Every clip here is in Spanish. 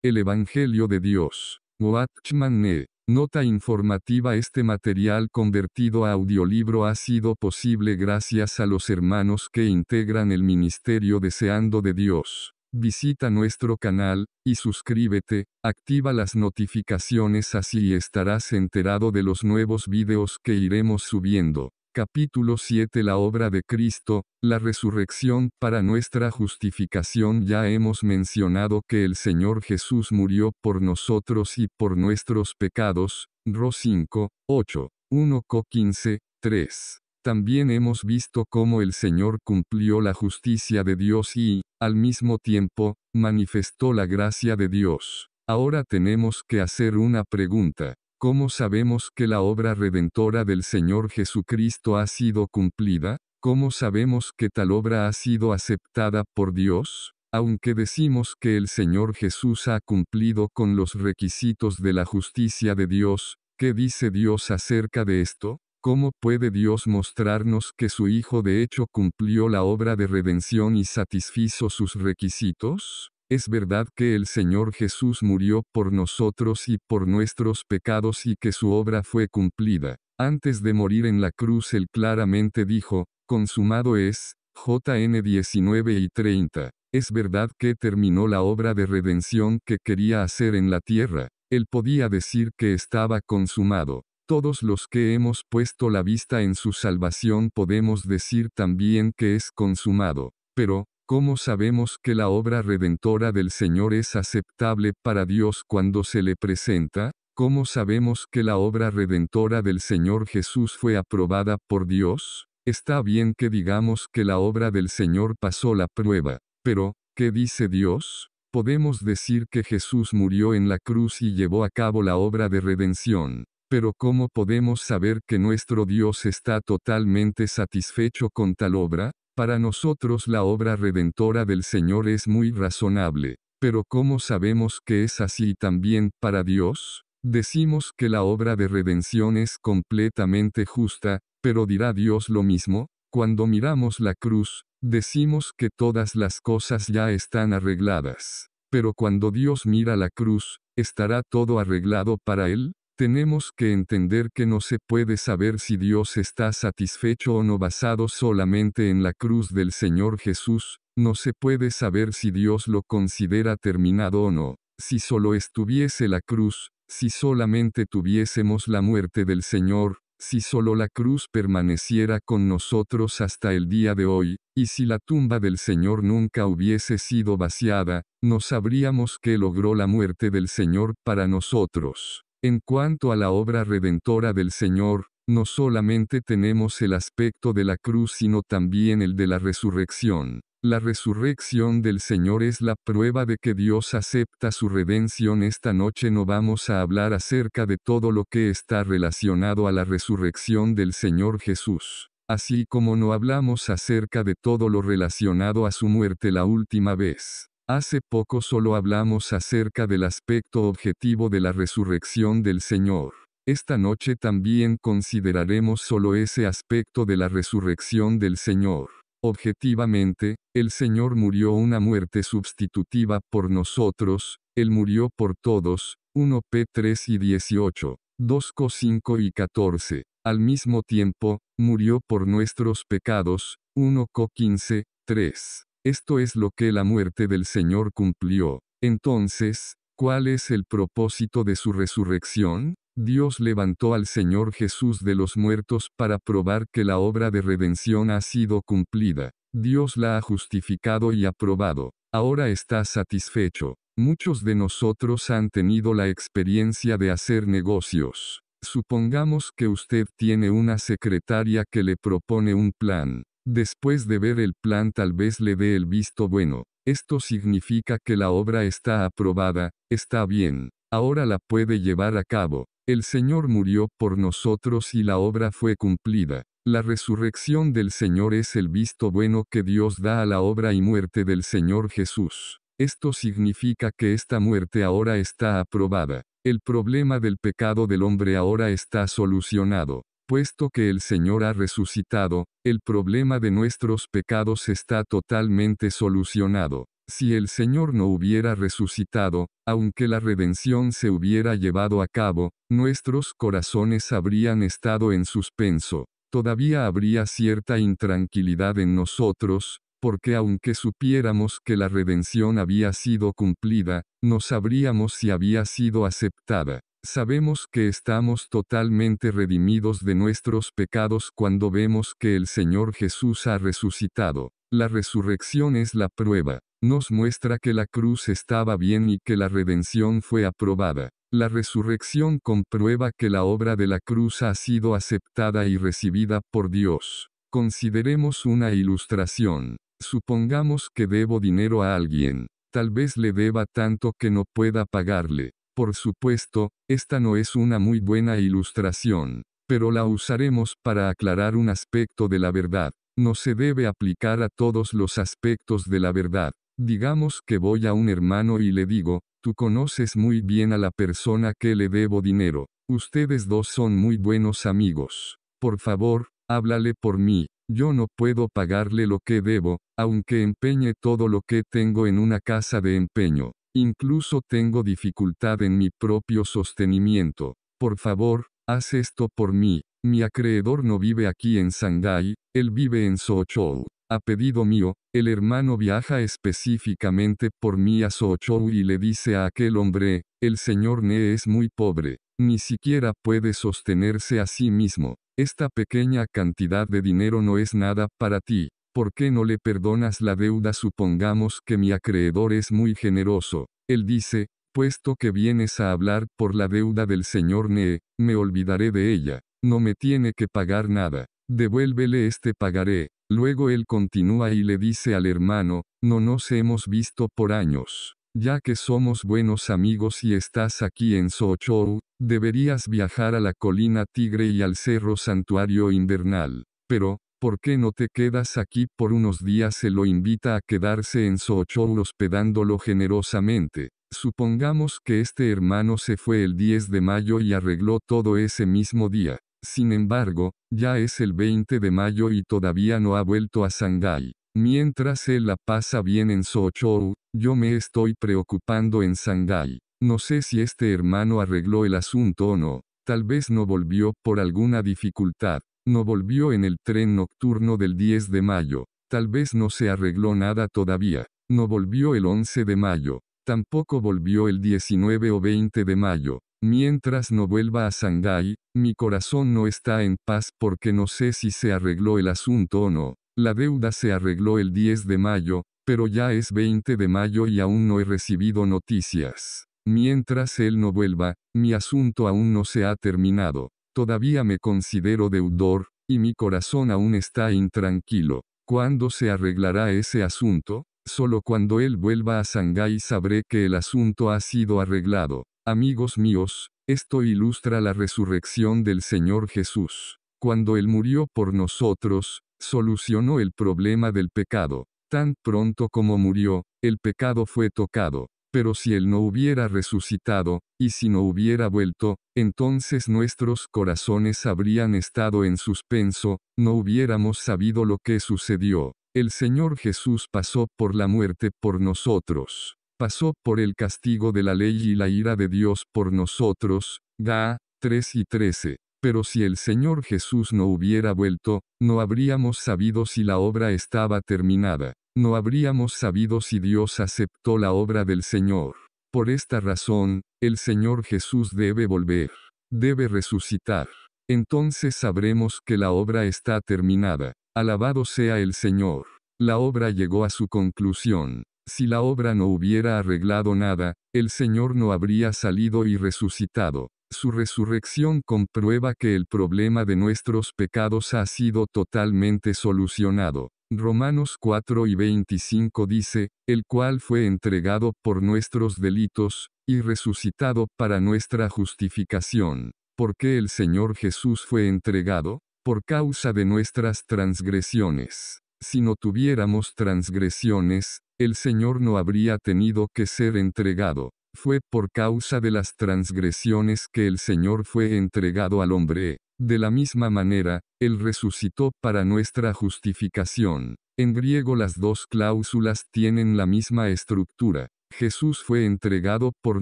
El Evangelio de Dios. Watchman Nee. Nota informativa: este material convertido a audiolibro ha sido posible gracias a los hermanos que integran el Ministerio Deseando de Dios. Visita nuestro canal, y suscríbete, activa las notificaciones, así estarás enterado de los nuevos videos que iremos subiendo. Capítulo 7. La obra de Cristo, la resurrección para nuestra justificación. Ya hemos mencionado que el Señor Jesús murió por nosotros y por nuestros pecados. Ro 5, 8, 1 Co 15, 3. También hemos visto cómo el Señor cumplió la justicia de Dios y, al mismo tiempo, manifestó la gracia de Dios. Ahora tenemos que hacer una pregunta. ¿Cómo sabemos que la obra redentora del Señor Jesucristo ha sido cumplida? ¿Cómo sabemos que tal obra ha sido aceptada por Dios? Aunque decimos que el Señor Jesús ha cumplido con los requisitos de la justicia de Dios, ¿qué dice Dios acerca de esto? ¿Cómo puede Dios mostrarnos que su Hijo de hecho cumplió la obra de redención y satisfizo sus requisitos? Es verdad que el Señor Jesús murió por nosotros y por nuestros pecados y que su obra fue cumplida. Antes de morir en la cruz él claramente dijo, consumado es, JN 19 y 30. Es verdad que terminó la obra de redención que quería hacer en la tierra. Él podía decir que estaba consumado. Todos los que hemos puesto la vista en su salvación podemos decir también que es consumado. Pero, ¿cómo sabemos que la obra redentora del Señor es aceptable para Dios cuando se le presenta? ¿Cómo sabemos que la obra redentora del Señor Jesús fue aprobada por Dios? Está bien que digamos que la obra del Señor pasó la prueba, pero, ¿qué dice Dios? Podemos decir que Jesús murió en la cruz y llevó a cabo la obra de redención. Pero ¿cómo podemos saber que nuestro Dios está totalmente satisfecho con tal obra? Para nosotros la obra redentora del Señor es muy razonable. Pero ¿cómo sabemos que es así también para Dios? Decimos que la obra de redención es completamente justa, pero ¿dirá Dios lo mismo? Cuando miramos la cruz, decimos que todas las cosas ya están arregladas. Pero cuando Dios mira la cruz, ¿estará todo arreglado para Él? Tenemos que entender que no se puede saber si Dios está satisfecho o no basado solamente en la cruz del Señor Jesús. No se puede saber si Dios lo considera terminado o no. Si solo estuviese la cruz, si solamente tuviésemos la muerte del Señor, si solo la cruz permaneciera con nosotros hasta el día de hoy, y si la tumba del Señor nunca hubiese sido vaciada, no sabríamos qué logró la muerte del Señor para nosotros. En cuanto a la obra redentora del Señor, no solamente tenemos el aspecto de la cruz sino también el de la resurrección. La resurrección del Señor es la prueba de que Dios acepta su redención. Esta noche no vamos a hablar acerca de todo lo que está relacionado a la resurrección del Señor Jesús, así como no hablamos acerca de todo lo relacionado a su muerte la última vez. Hace poco solo hablamos acerca del aspecto objetivo de la resurrección del Señor. Esta noche también consideraremos solo ese aspecto de la resurrección del Señor. Objetivamente, el Señor murió una muerte sustitutiva por nosotros, Él murió por todos, 1 P 3 y 18, 2 Co 5 y 14. Al mismo tiempo, murió por nuestros pecados, 1 Co 15, 3. Esto es lo que la muerte del Señor cumplió. Entonces, ¿cuál es el propósito de su resurrección? Dios levantó al Señor Jesús de los muertos para probar que la obra de redención ha sido cumplida. Dios la ha justificado y aprobado. Ahora está satisfecho. Muchos de nosotros han tenido la experiencia de hacer negocios. Supongamos que usted tiene una secretaria que le propone un plan. Después de ver el plan tal vez le dé el visto bueno. Esto significa que la obra está aprobada, está bien. Ahora la puede llevar a cabo. El Señor murió por nosotros y la obra fue cumplida. La resurrección del Señor es el visto bueno que Dios da a la obra y muerte del Señor Jesús. Esto significa que esta muerte ahora está aprobada. El problema del pecado del hombre ahora está solucionado. Puesto que el Señor ha resucitado, el problema de nuestros pecados está totalmente solucionado. Si el Señor no hubiera resucitado, aunque la redención se hubiera llevado a cabo, nuestros corazones habrían estado en suspenso. Todavía habría cierta intranquilidad en nosotros, porque aunque supiéramos que la redención había sido cumplida, no sabríamos si había sido aceptada. Sabemos que estamos totalmente redimidos de nuestros pecados cuando vemos que el Señor Jesús ha resucitado. La resurrección es la prueba. Nos muestra que la cruz estaba bien y que la redención fue aprobada. La resurrección comprueba que la obra de la cruz ha sido aceptada y recibida por Dios. Consideremos una ilustración. Supongamos que debo dinero a alguien. Tal vez le deba tanto que no pueda pagarle. Por supuesto, esta no es una muy buena ilustración, pero la usaremos para aclarar un aspecto de la verdad. No se debe aplicar a todos los aspectos de la verdad. Digamos que voy a un hermano y le digo, tú conoces muy bien a la persona que le debo dinero. Ustedes dos son muy buenos amigos. Por favor, háblale por mí. Yo no puedo pagarle lo que debo, aunque empeñe todo lo que tengo en una casa de empeño. Incluso tengo dificultad en mi propio sostenimiento. Por favor, haz esto por mí. Mi acreedor no vive aquí en Shanghái, él vive en Soochow. A pedido mío, el hermano viaja específicamente por mí a Soochow y le dice a aquel hombre, el señor Ne es muy pobre, ni siquiera puede sostenerse a sí mismo. Esta pequeña cantidad de dinero no es nada para ti. ¿Por qué no le perdonas la deuda? Supongamos que mi acreedor es muy generoso. Él dice, puesto que vienes a hablar por la deuda del señor Ne, me olvidaré de ella. No me tiene que pagar nada. Devuélvele este pagaré. Luego él continúa y le dice al hermano, no nos hemos visto por años. Ya que somos buenos amigos y estás aquí en Soochow, deberías viajar a la colina Tigre y al cerro Santuario Invernal. Pero, ¿por qué no te quedas aquí por unos días? Se lo invita a quedarse en Soochow hospedándolo generosamente. Supongamos que este hermano se fue el 10 de mayo y arregló todo ese mismo día. Sin embargo, ya es el 20 de mayo y todavía no ha vuelto a Shanghái. Mientras él la pasa bien en Soochow, yo me estoy preocupando en Shanghái. No sé si este hermano arregló el asunto o no. Tal vez no volvió por alguna dificultad. No volvió en el tren nocturno del 10 de mayo. Tal vez no se arregló nada todavía. No volvió el 11 de mayo. Tampoco volvió el 19 o 20 de mayo. Mientras no vuelva a Shanghái, mi corazón no está en paz porque no sé si se arregló el asunto o no. La deuda se arregló el 10 de mayo, pero ya es 20 de mayo y aún no he recibido noticias. Mientras él no vuelva, mi asunto aún no se ha terminado. Todavía me considero deudor, y mi corazón aún está intranquilo. ¿Cuándo se arreglará ese asunto? Solo cuando él vuelva a Shanghái sabré que el asunto ha sido arreglado. Amigos míos, esto ilustra la resurrección del Señor Jesús. Cuando Él murió por nosotros, solucionó el problema del pecado. Tan pronto como murió, el pecado fue tocado. Pero si Él no hubiera resucitado, y si no hubiera vuelto, entonces nuestros corazones habrían estado en suspenso, no hubiéramos sabido lo que sucedió. El Señor Jesús pasó por la muerte por nosotros. Pasó por el castigo de la ley y la ira de Dios por nosotros. Ga 3 y 13. Pero si el Señor Jesús no hubiera vuelto, no habríamos sabido si la obra estaba terminada. No habríamos sabido si Dios aceptó la obra del Señor. Por esta razón, el Señor Jesús debe volver. Debe resucitar. Entonces sabremos que la obra está terminada. Alabado sea el Señor. La obra llegó a su conclusión. Si la obra no hubiera arreglado nada, el Señor no habría salido y resucitado. Su resurrección comprueba que el problema de nuestros pecados ha sido totalmente solucionado. Romanos 4 y 25 dice, el cual fue entregado por nuestros delitos, y resucitado para nuestra justificación. ¿Por qué el Señor Jesús fue entregado? Por causa de nuestras transgresiones. Si no tuviéramos transgresiones, el Señor no habría tenido que ser entregado. Fue por causa de las transgresiones que el Señor fue entregado al hombre. De la misma manera, Él resucitó para nuestra justificación. En griego las dos cláusulas tienen la misma estructura. Jesús fue entregado por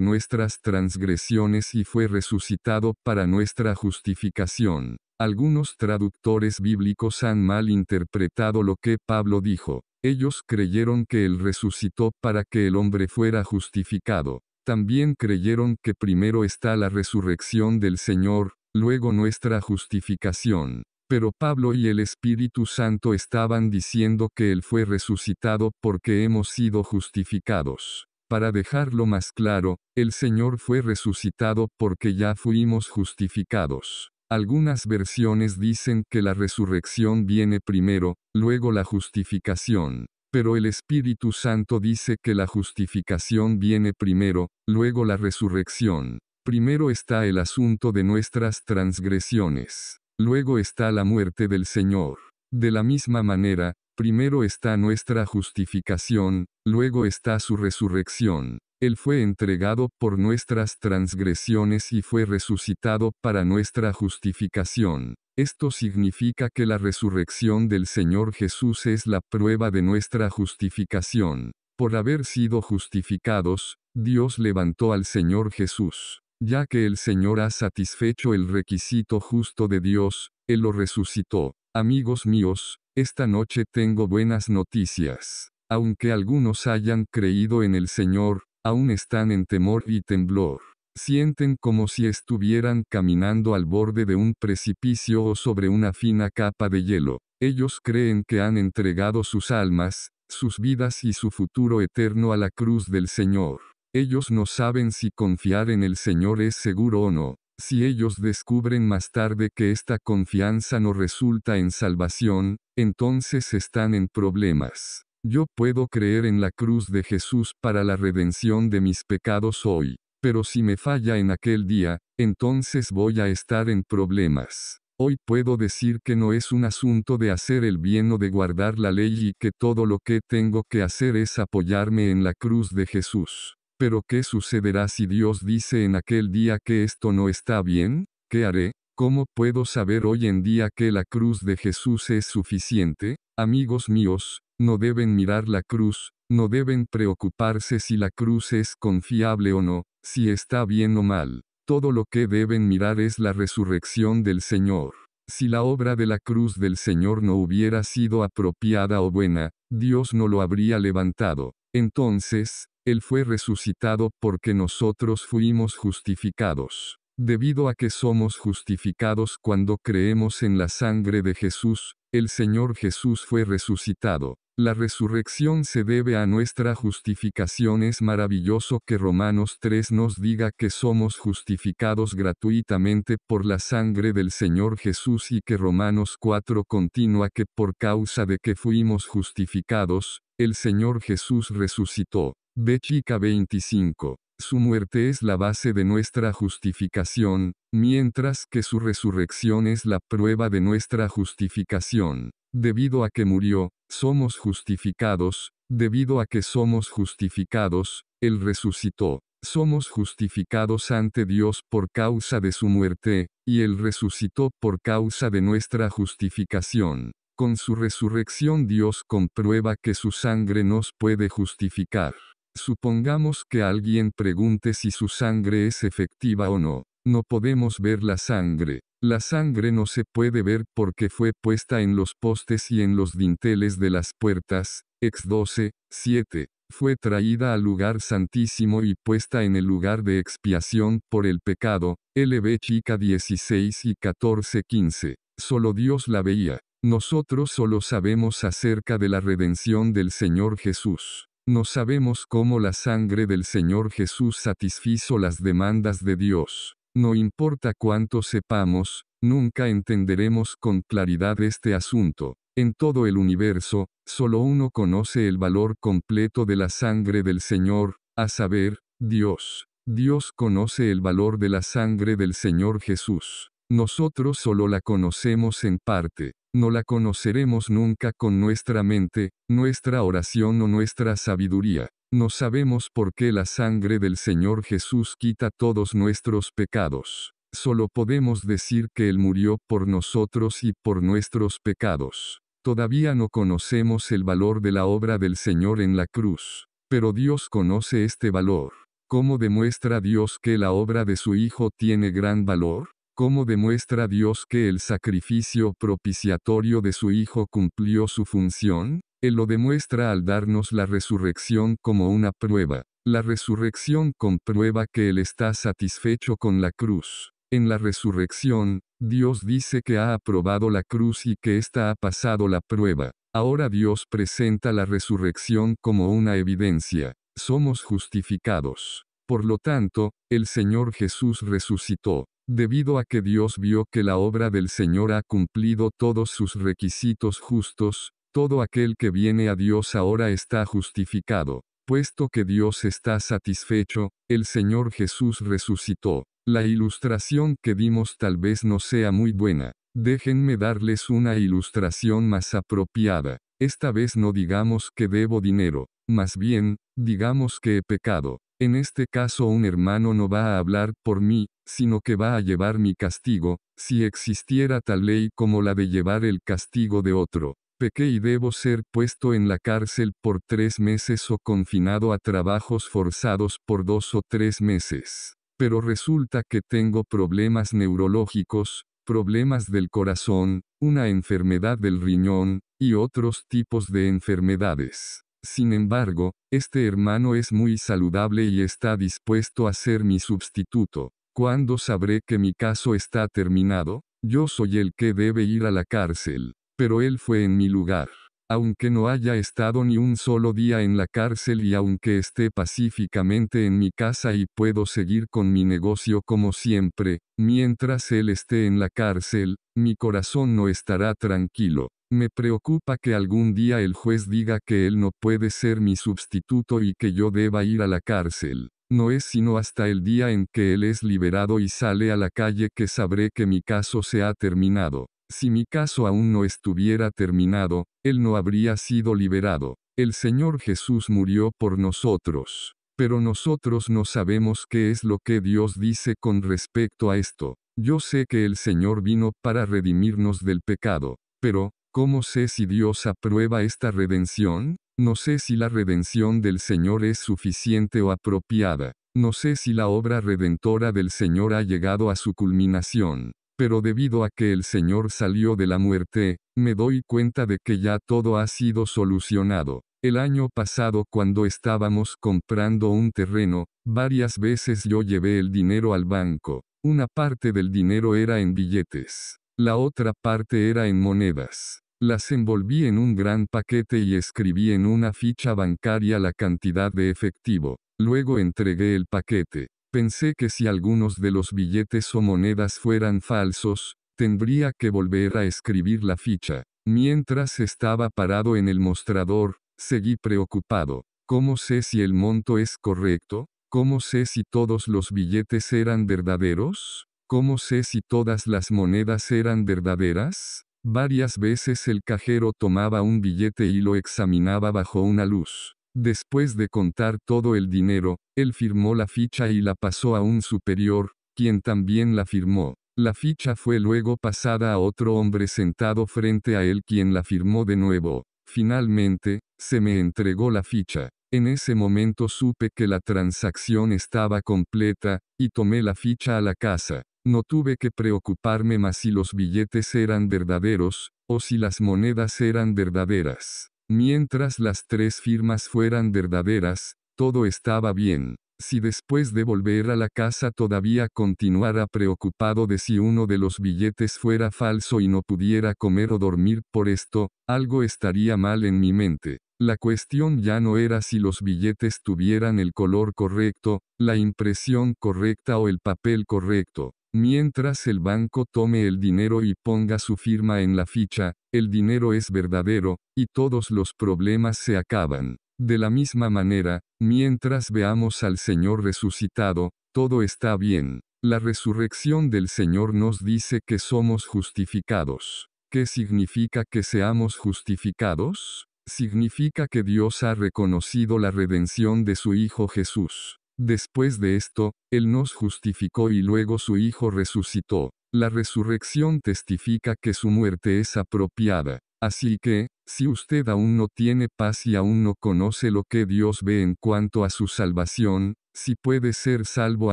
nuestras transgresiones y fue resucitado para nuestra justificación. Algunos traductores bíblicos han mal interpretado lo que Pablo dijo. Ellos creyeron que Él resucitó para que el hombre fuera justificado. También creyeron que primero está la resurrección del Señor, luego nuestra justificación. Pero Pablo y el Espíritu Santo estaban diciendo que Él fue resucitado porque hemos sido justificados. Para dejarlo más claro, el Señor fue resucitado porque ya fuimos justificados. Algunas versiones dicen que la resurrección viene primero, luego la justificación. Pero el Espíritu Santo dice que la justificación viene primero, luego la resurrección. Primero está el asunto de nuestras transgresiones. Luego está la muerte del Señor. De la misma manera, primero está nuestra justificación, luego está su resurrección. Él fue entregado por nuestras transgresiones y fue resucitado para nuestra justificación. Esto significa que la resurrección del Señor Jesús es la prueba de nuestra justificación. Por haber sido justificados, Dios levantó al Señor Jesús. Ya que el Señor ha satisfecho el requisito justo de Dios, Él lo resucitó. Amigos míos, esta noche tengo buenas noticias. Aunque algunos hayan creído en el Señor, aún están en temor y temblor. Sienten como si estuvieran caminando al borde de un precipicio o sobre una fina capa de hielo. Ellos creen que han entregado sus almas, sus vidas y su futuro eterno a la cruz del Señor. Ellos no saben si confiar en el Señor es seguro o no. Si ellos descubren más tarde que esta confianza no resulta en salvación, entonces están en problemas. Yo puedo creer en la cruz de Jesús para la redención de mis pecados hoy, pero si me falla en aquel día, entonces voy a estar en problemas. Hoy puedo decir que no es un asunto de hacer el bien o de guardar la ley y que todo lo que tengo que hacer es apoyarme en la cruz de Jesús. Pero ¿qué sucederá si Dios dice en aquel día que esto no está bien? ¿Qué haré? ¿Cómo puedo saber hoy en día que la cruz de Jesús es suficiente? Amigos míos, no deben mirar la cruz, no deben preocuparse si la cruz es confiable o no, si está bien o mal. Todo lo que deben mirar es la resurrección del Señor. Si la obra de la cruz del Señor no hubiera sido apropiada o buena, Dios no lo habría levantado. Entonces, Él fue resucitado porque nosotros fuimos justificados. Debido a que somos justificados cuando creemos en la sangre de Jesús, el Señor Jesús fue resucitado. La resurrección se debe a nuestra justificación. Es maravilloso que Romanos 3 nos diga que somos justificados gratuitamente por la sangre del Señor Jesús y que Romanos 4 continúa que por causa de que fuimos justificados, el Señor Jesús resucitó. Chica 25. Su muerte es la base de nuestra justificación, mientras que su resurrección es la prueba de nuestra justificación. Debido a que murió, somos justificados, debido a que somos justificados, Él resucitó. Somos justificados ante Dios por causa de su muerte, y Él resucitó por causa de nuestra justificación. Con su resurrección Dios comprueba que su sangre nos puede justificar. Supongamos que alguien pregunte si su sangre es efectiva o no. No podemos ver la sangre. La sangre no se puede ver porque fue puesta en los postes y en los dinteles de las puertas. Ex 12, 7. Fue traída al lugar santísimo y puesta en el lugar de expiación por el pecado. LB chica 16 y 14, 15. Solo Dios la veía. Nosotros solo sabemos acerca de la redención del Señor Jesús. No sabemos cómo la sangre del Señor Jesús satisfizo las demandas de Dios. No importa cuánto sepamos, nunca entenderemos con claridad este asunto. En todo el universo, solo uno conoce el valor completo de la sangre del Señor, a saber, Dios. Dios conoce el valor de la sangre del Señor Jesús. Nosotros solo la conocemos en parte. No la conoceremos nunca con nuestra mente, nuestra oración o nuestra sabiduría. No sabemos por qué la sangre del Señor Jesús quita todos nuestros pecados. Solo podemos decir que Él murió por nosotros y por nuestros pecados. Todavía no conocemos el valor de la obra del Señor en la cruz, pero Dios conoce este valor. ¿Cómo demuestra Dios que la obra de su Hijo tiene gran valor? ¿Cómo demuestra Dios que el sacrificio propiciatorio de su Hijo cumplió su función? Él lo demuestra al darnos la resurrección como una prueba. La resurrección comprueba que Él está satisfecho con la cruz. En la resurrección, Dios dice que ha aprobado la cruz y que ésta ha pasado la prueba. Ahora Dios presenta la resurrección como una evidencia. Somos justificados. Por lo tanto, el Señor Jesús resucitó. Debido a que Dios vio que la obra del Señor ha cumplido todos sus requisitos justos, todo aquel que viene a Dios ahora está justificado. Puesto que Dios está satisfecho, el Señor Jesús resucitó. La ilustración que dimos tal vez no sea muy buena. Déjenme darles una ilustración más apropiada. Esta vez no digamos que debo dinero, más bien, digamos que he pecado. En este caso un hermano no va a hablar por mí, sino que va a llevar mi castigo, si existiera tal ley como la de llevar el castigo de otro. Pequé y debo ser puesto en la cárcel por 3 meses o confinado a trabajos forzados por 2 o 3 meses. Pero resulta que tengo problemas neurológicos, problemas del corazón, una enfermedad del riñón, y otros tipos de enfermedades. Sin embargo, este hermano es muy saludable y está dispuesto a ser mi sustituto. ¿Cuándo sabré que mi caso está terminado? Yo soy el que debe ir a la cárcel, pero él fue en mi lugar. Aunque no haya estado ni un solo día en la cárcel y aunque esté pacíficamente en mi casa y puedo seguir con mi negocio como siempre, mientras él esté en la cárcel, mi corazón no estará tranquilo. Me preocupa que algún día el juez diga que él no puede ser mi sustituto y que yo deba ir a la cárcel. No es sino hasta el día en que él es liberado y sale a la calle que sabré que mi caso se ha terminado. Si mi caso aún no estuviera terminado, él no habría sido liberado. El Señor Jesús murió por nosotros. Pero nosotros no sabemos qué es lo que Dios dice con respecto a esto. Yo sé que el Señor vino para redimirnos del pecado. Pero, ¿cómo sé si Dios aprueba esta redención? No sé si la redención del Señor es suficiente o apropiada. No sé si la obra redentora del Señor ha llegado a su culminación. Pero debido a que el Señor salió de la muerte, me doy cuenta de que ya todo ha sido solucionado. El año pasado cuando estábamos comprando un terreno, varias veces yo llevé el dinero al banco. Una parte del dinero era en billetes. La otra parte era en monedas. Las envolví en un gran paquete y escribí en una ficha bancaria la cantidad de efectivo. Luego entregué el paquete. Pensé que si algunos de los billetes o monedas fueran falsos, tendría que volver a escribir la ficha. Mientras estaba parado en el mostrador, seguí preocupado. ¿Cómo sé si el monto es correcto? ¿Cómo sé si todos los billetes eran verdaderos? ¿Cómo sé si todas las monedas eran verdaderas? Varias veces el cajero tomaba un billete y lo examinaba bajo una luz. Después de contar todo el dinero, él firmó la ficha y la pasó a un superior, quien también la firmó. La ficha fue luego pasada a otro hombre sentado frente a él quien la firmó de nuevo. Finalmente, se me entregó la ficha. En ese momento supe que la transacción estaba completa, y tomé la ficha a la casa. No tuve que preocuparme más si los billetes eran verdaderos, o si las monedas eran verdaderas. Mientras las 3 firmas fueran verdaderas, todo estaba bien. Si después de volver a la casa todavía continuara preocupado de si uno de los billetes fuera falso y no pudiera comer o dormir por esto, algo estaría mal en mi mente. La cuestión ya no era si los billetes tuvieran el color correcto, la impresión correcta o el papel correcto. Mientras el banco tome el dinero y ponga su firma en la ficha, el dinero es verdadero, y todos los problemas se acaban. De la misma manera, mientras veamos al Señor resucitado, todo está bien. La resurrección del Señor nos dice que somos justificados. ¿Qué significa que seamos justificados? Significa que Dios ha reconocido la redención de su Hijo Jesús. Después de esto, Él nos justificó y luego su Hijo resucitó. La resurrección testifica que su muerte es apropiada. Así que, si usted aún no tiene paz y aún no conoce lo que Dios ve en cuanto a su salvación, si puede ser salvo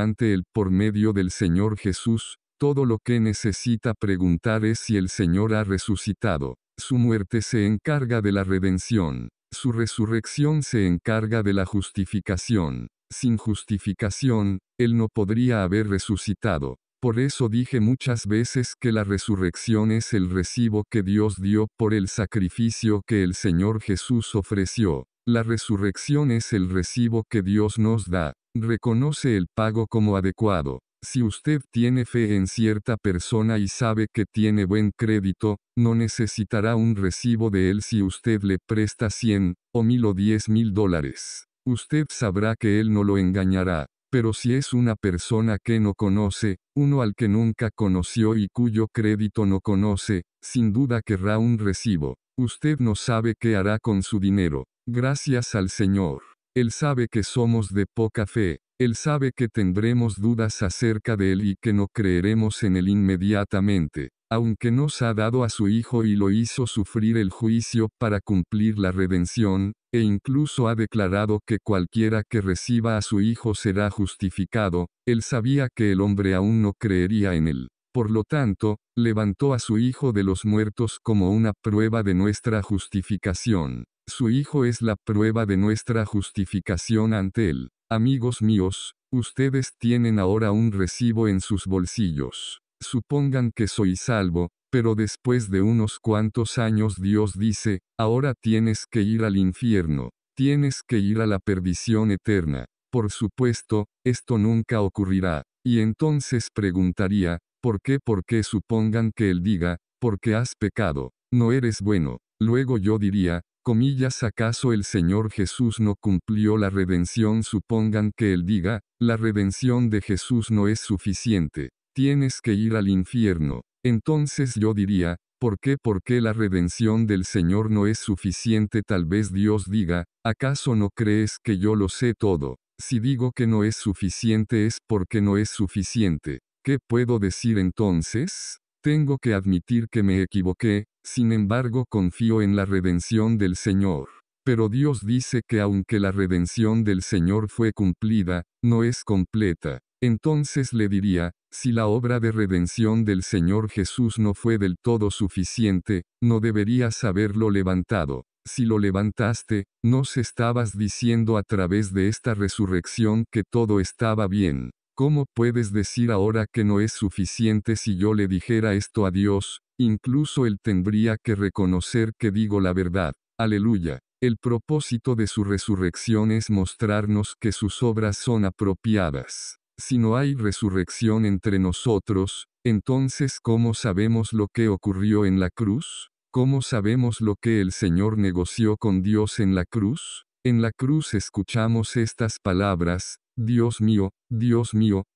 ante Él por medio del Señor Jesús, todo lo que necesita preguntar es si el Señor ha resucitado. Su muerte se encarga de la redención. Su resurrección se encarga de la justificación. Sin justificación, Él no podría haber resucitado. Por eso dije muchas veces que la resurrección es el recibo que Dios dio por el sacrificio que el Señor Jesús ofreció. La resurrección es el recibo que Dios nos da. Reconoce el pago como adecuado. Si usted tiene fe en cierta persona y sabe que tiene buen crédito, no necesitará un recibo de él si usted le presta 100, o 1000 o $10,000. Usted sabrá que él no lo engañará. Pero si es una persona que no conoce, uno al que nunca conoció y cuyo crédito no conoce, sin duda querrá un recibo. Usted no sabe qué hará con su dinero. Gracias al Señor. Él sabe que somos de poca fe. Él sabe que tendremos dudas acerca de Él y que no creeremos en Él inmediatamente, aunque nos ha dado a su Hijo y lo hizo sufrir el juicio para cumplir la redención, e incluso ha declarado que cualquiera que reciba a su Hijo será justificado. Él sabía que el hombre aún no creería en Él. Por lo tanto, levantó a su Hijo de los muertos como una prueba de nuestra justificación. Su Hijo es la prueba de nuestra justificación ante Él. Amigos míos, ustedes tienen ahora un recibo en sus bolsillos. Supongan que soy salvo, pero después de unos cuantos años Dios dice, ahora tienes que ir al infierno, tienes que ir a la perdición eterna. Por supuesto, esto nunca ocurrirá. Y entonces preguntaría, ¿por qué? Porque supongan que Él diga, porque has pecado, no eres bueno. Luego yo diría, comillas, ¿acaso el Señor Jesús no cumplió la redención? Supongan que Él diga, la redención de Jesús no es suficiente, tienes que ir al infierno. Entonces yo diría, ¿por qué? Porque la redención del Señor no es suficiente. Tal vez Dios diga, ¿acaso no crees que yo lo sé todo? Si digo que no es suficiente es porque no es suficiente. ¿Qué puedo decir entonces? Tengo que admitir que me equivoqué, sin embargo confío en la redención del Señor. Pero Dios dice que aunque la redención del Señor fue cumplida, no es completa. Entonces le diría, si la obra de redención del Señor Jesús no fue del todo suficiente, no deberías haberlo levantado. Si lo levantaste, ¿nos estabas diciendo a través de esta resurrección que todo estaba bien? ¿Cómo puedes decir ahora que no es suficiente? Si yo le dijera esto a Dios, incluso Él tendría que reconocer que digo la verdad. Aleluya. El propósito de su resurrección es mostrarnos que sus obras son apropiadas. Si no hay resurrección entre nosotros, entonces ¿cómo sabemos lo que ocurrió en la cruz? ¿Cómo sabemos lo que el Señor negoció con Dios en la cruz? En la cruz escuchamos estas palabras, Dios mío,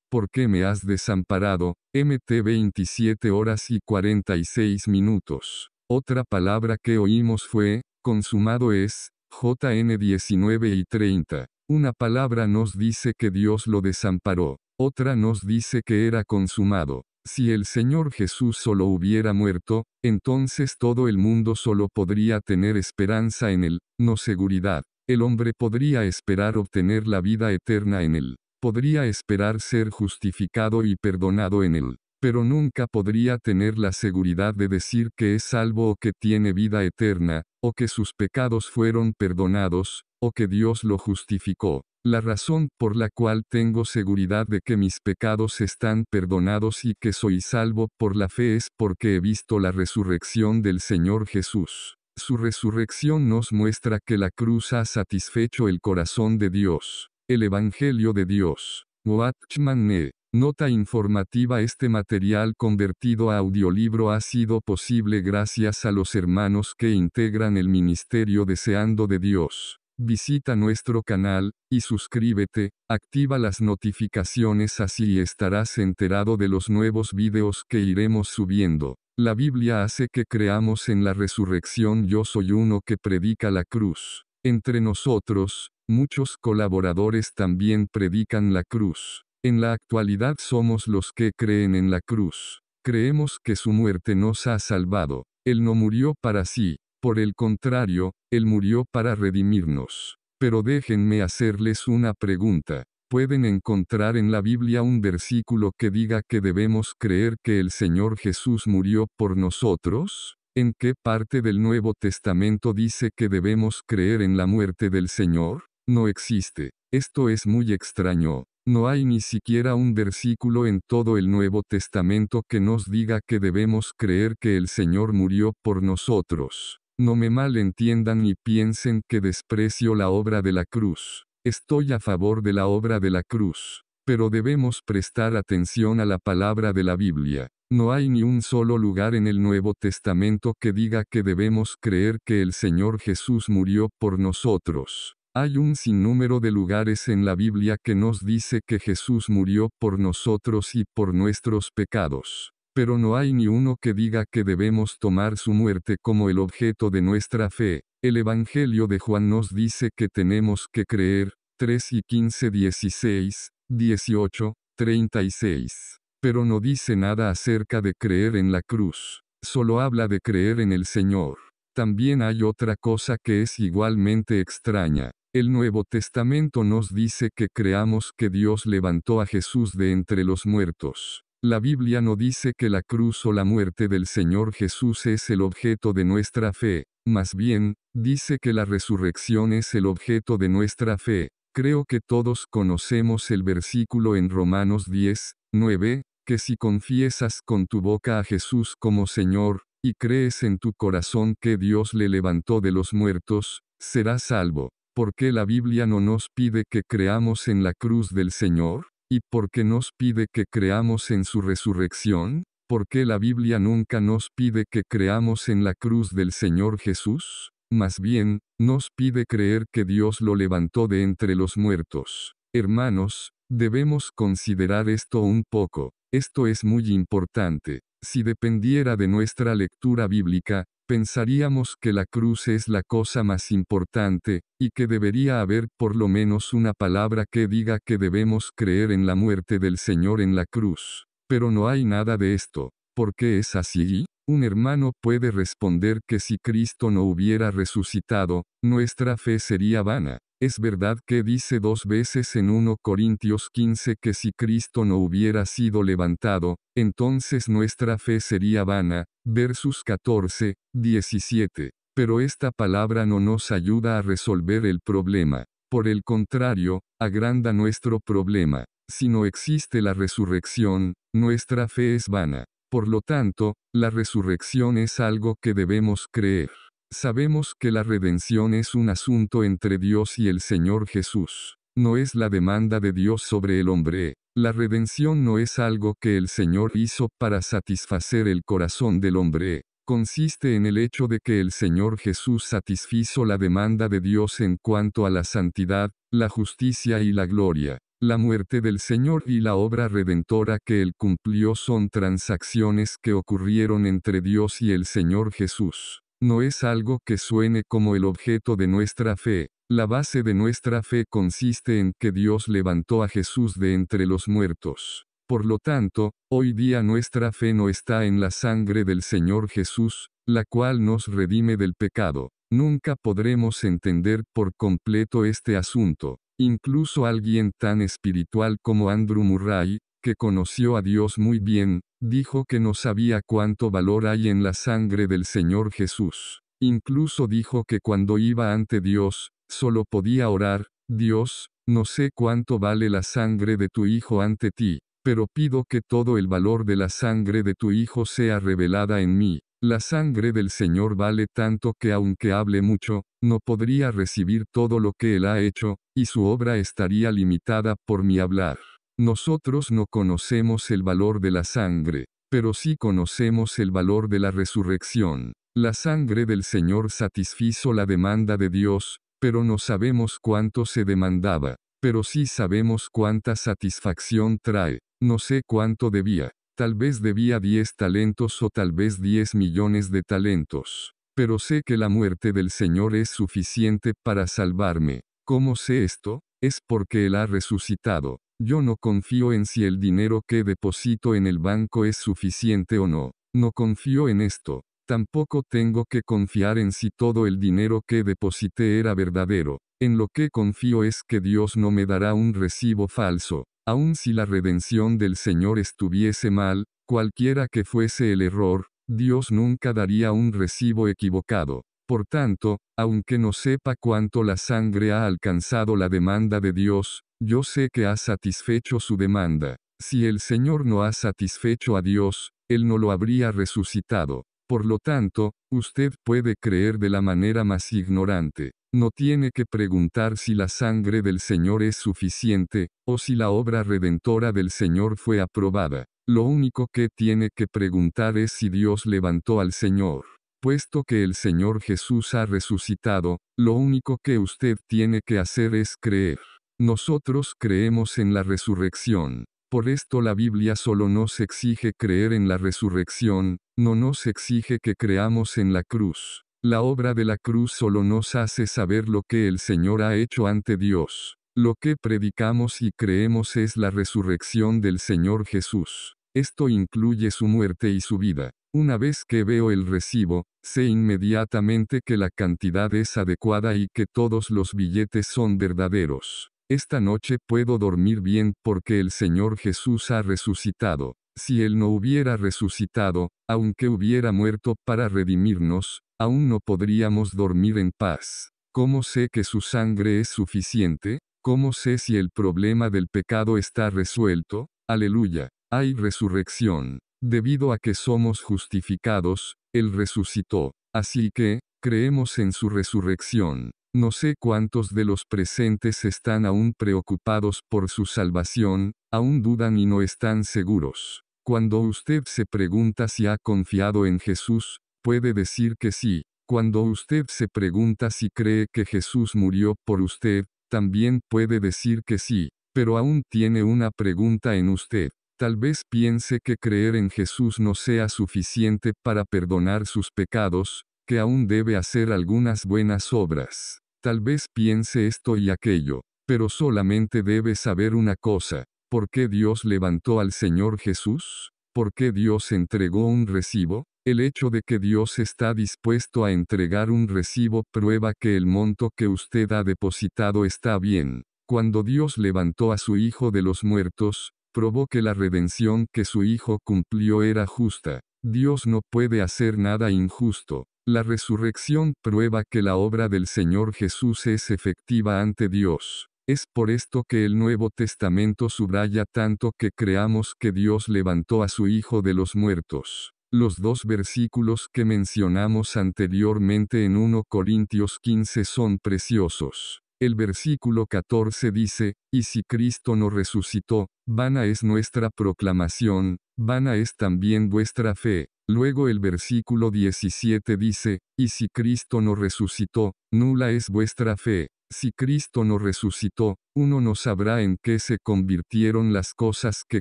¿por qué me has desamparado? Mt 27 horas y 46 minutos. Otra palabra que oímos fue, consumado es, JN 19 y 30. Una palabra nos dice que Dios lo desamparó, otra nos dice que era consumado. Si el Señor Jesús solo hubiera muerto, entonces todo el mundo solo podría tener esperanza en Él, no seguridad. El hombre podría esperar obtener la vida eterna en Él. Podría esperar ser justificado y perdonado en Él. Pero nunca podría tener la seguridad de decir que es salvo o que tiene vida eterna, o que sus pecados fueron perdonados, o que Dios lo justificó. La razón por la cual tengo seguridad de que mis pecados están perdonados y que soy salvo por la fe es porque he visto la resurrección del Señor Jesús. Su resurrección nos muestra que la cruz ha satisfecho el corazón de Dios. El Evangelio de Dios. Watchman Nee. Nota informativa: este material convertido a audiolibro ha sido posible gracias a los hermanos que integran el ministerio Deseando de Dios. Visita nuestro canal, y suscríbete, activa las notificaciones, así estarás enterado de los nuevos videos que iremos subiendo. La Biblia hace que creamos en la resurrección. Yo soy uno que predica la cruz. Entre nosotros, muchos colaboradores también predican la cruz. En la actualidad somos los que creen en la cruz. Creemos que su muerte nos ha salvado. Él no murió para sí, Por el contrario, Él murió para redimirnos. Pero déjenme hacerles una pregunta. ¿Pueden encontrar en la Biblia un versículo que diga que debemos creer que el Señor Jesús murió por nosotros? ¿En qué parte del Nuevo Testamento dice que debemos creer en la muerte del Señor? No existe. Esto es muy extraño. No hay ni siquiera un versículo en todo el Nuevo Testamento que nos diga que debemos creer que el Señor murió por nosotros. No me malentiendan ni piensen que desprecio la obra de la cruz. Estoy a favor de la obra de la cruz. Pero debemos prestar atención a la palabra de la Biblia. No hay ni un solo lugar en el Nuevo Testamento que diga que debemos creer que el Señor Jesús murió por nosotros. Hay un sinnúmero de lugares en la Biblia que nos dice que Jesús murió por nosotros y por nuestros pecados. Pero no hay ni uno que diga que debemos tomar su muerte como el objeto de nuestra fe. El Evangelio de Juan nos dice que tenemos que creer, 3 y 15, 16, 18, 36. Pero no dice nada acerca de creer en la cruz. Solo habla de creer en el Señor. También hay otra cosa que es igualmente extraña. El Nuevo Testamento nos dice que creamos que Dios levantó a Jesús de entre los muertos. La Biblia no dice que la cruz o la muerte del Señor Jesús es el objeto de nuestra fe, más bien, dice que la resurrección es el objeto de nuestra fe. Creo que todos conocemos el versículo en Romanos 10, 9, que si confiesas con tu boca a Jesús como Señor, y crees en tu corazón que Dios le levantó de los muertos, serás salvo. ¿Por qué la Biblia no nos pide que creamos en la cruz del Señor? ¿Y por qué nos pide que creamos en su resurrección? ¿Por qué la Biblia nunca nos pide que creamos en la cruz del Señor Jesús? Más bien, nos pide creer que Dios lo levantó de entre los muertos. Hermanos, debemos considerar esto un poco. Esto es muy importante. Si dependiera de nuestra lectura bíblica, pensaríamos que la cruz es la cosa más importante, y que debería haber por lo menos una palabra que diga que debemos creer en la muerte del Señor en la cruz. Pero no hay nada de esto. ¿Por qué es así? Un hermano puede responder que si Cristo no hubiera resucitado, nuestra fe sería vana. Es verdad que dice 2 veces en 1 Corintios 15 que si Cristo no hubiera sido levantado, entonces nuestra fe sería vana, versos 14, 17. Pero esta palabra no nos ayuda a resolver el problema. Por el contrario, agranda nuestro problema. Si no existe la resurrección, nuestra fe es vana. Por lo tanto, la resurrección es algo que debemos creer. Sabemos que la redención es un asunto entre Dios y el Señor Jesús. No es la demanda de Dios sobre el hombre. La redención no es algo que el Señor hizo para satisfacer el corazón del hombre. Consiste en el hecho de que el Señor Jesús satisfizo la demanda de Dios en cuanto a la santidad, la justicia y la gloria. La muerte del Señor y la obra redentora que Él cumplió son transacciones que ocurrieron entre Dios y el Señor Jesús. No es algo que suene como el objeto de nuestra fe. La base de nuestra fe consiste en que Dios levantó a Jesús de entre los muertos. Por lo tanto, hoy día nuestra fe no está en la sangre del Señor Jesús, la cual nos redime del pecado. Nunca podremos entender por completo este asunto. Incluso alguien tan espiritual como Andrew Murray, que conoció a Dios muy bien, dijo que no sabía cuánto valor hay en la sangre del Señor Jesús. Incluso dijo que cuando iba ante Dios, solo podía orar: Dios, no sé cuánto vale la sangre de tu Hijo ante ti, pero pido que todo el valor de la sangre de tu Hijo sea revelada en mí. La sangre del Señor vale tanto que aunque hable mucho, no podría recibir todo lo que Él ha hecho, y su obra estaría limitada por mi hablar. Nosotros no conocemos el valor de la sangre, pero sí conocemos el valor de la resurrección. La sangre del Señor satisfizo la demanda de Dios, pero no sabemos cuánto se demandaba. Pero sí sabemos cuánta satisfacción trae. No sé cuánto debía. Tal vez debía 10 talentos o tal vez 10 millones de talentos. Pero sé que la muerte del Señor es suficiente para salvarme. ¿Cómo sé esto? Es porque Él ha resucitado. Yo no confío en si el dinero que deposito en el banco es suficiente o no. No confío en esto. Tampoco tengo que confiar en si todo el dinero que deposité era verdadero. En lo que confío es que Dios no me dará un recibo falso. Aun si la redención del Señor estuviese mal, cualquiera que fuese el error, Dios nunca daría un recibo equivocado. Por tanto, aunque no sepa cuánto la sangre ha alcanzado la demanda de Dios, yo sé que ha satisfecho su demanda. Si el Señor no ha satisfecho a Dios, Él no lo habría resucitado. Por lo tanto, usted puede creer de la manera más ignorante. No tiene que preguntar si la sangre del Señor es suficiente, o si la obra redentora del Señor fue aprobada. Lo único que tiene que preguntar es si Dios levantó al Señor. Puesto que el Señor Jesús ha resucitado, lo único que usted tiene que hacer es creer. Nosotros creemos en la resurrección. Por esto la Biblia solo nos exige creer en la resurrección, no nos exige que creamos en la cruz. La obra de la cruz solo nos hace saber lo que el Señor ha hecho ante Dios. Lo que predicamos y creemos es la resurrección del Señor Jesús. Esto incluye su muerte y su vida. Una vez que veo el recibo, sé inmediatamente que la cantidad es adecuada y que todos los billetes son verdaderos. Esta noche puedo dormir bien porque el Señor Jesús ha resucitado. Si Él no hubiera resucitado, aunque hubiera muerto para redimirnos, aún no podríamos dormir en paz. ¿Cómo sé que su sangre es suficiente? ¿Cómo sé si el problema del pecado está resuelto? Aleluya. Hay resurrección. Debido a que somos justificados, Él resucitó. Así que, creemos en su resurrección. No sé cuántos de los presentes están aún preocupados por su salvación, aún dudan y no están seguros. Cuando usted se pregunta si ha confiado en Jesús, puede decir que sí. Cuando usted se pregunta si cree que Jesús murió por usted, también puede decir que sí. Pero aún tiene una pregunta en usted. Tal vez piense que creer en Jesús no sea suficiente para perdonar sus pecados, que aún debe hacer algunas buenas obras. Tal vez piense esto y aquello, pero solamente debe saber una cosa. ¿Por qué Dios levantó al Señor Jesús? ¿Por qué Dios entregó un recibo? El hecho de que Dios está dispuesto a entregar un recibo prueba que el monto que usted ha depositado está bien. Cuando Dios levantó a su Hijo de los muertos, probó que la redención que su Hijo cumplió era justa. Dios no puede hacer nada injusto. La resurrección prueba que la obra del Señor Jesús es efectiva ante Dios. Es por esto que el Nuevo Testamento subraya tanto que creamos que Dios levantó a su Hijo de los muertos. Los dos versículos que mencionamos anteriormente en 1 Corintios 15 son preciosos. El versículo 14 dice, y si Cristo no resucitó, vana es nuestra proclamación, vana es también vuestra fe. Luego el versículo 17 dice, y si Cristo no resucitó, nula es vuestra fe. Si Cristo no resucitó, uno no sabrá en qué se convirtieron las cosas que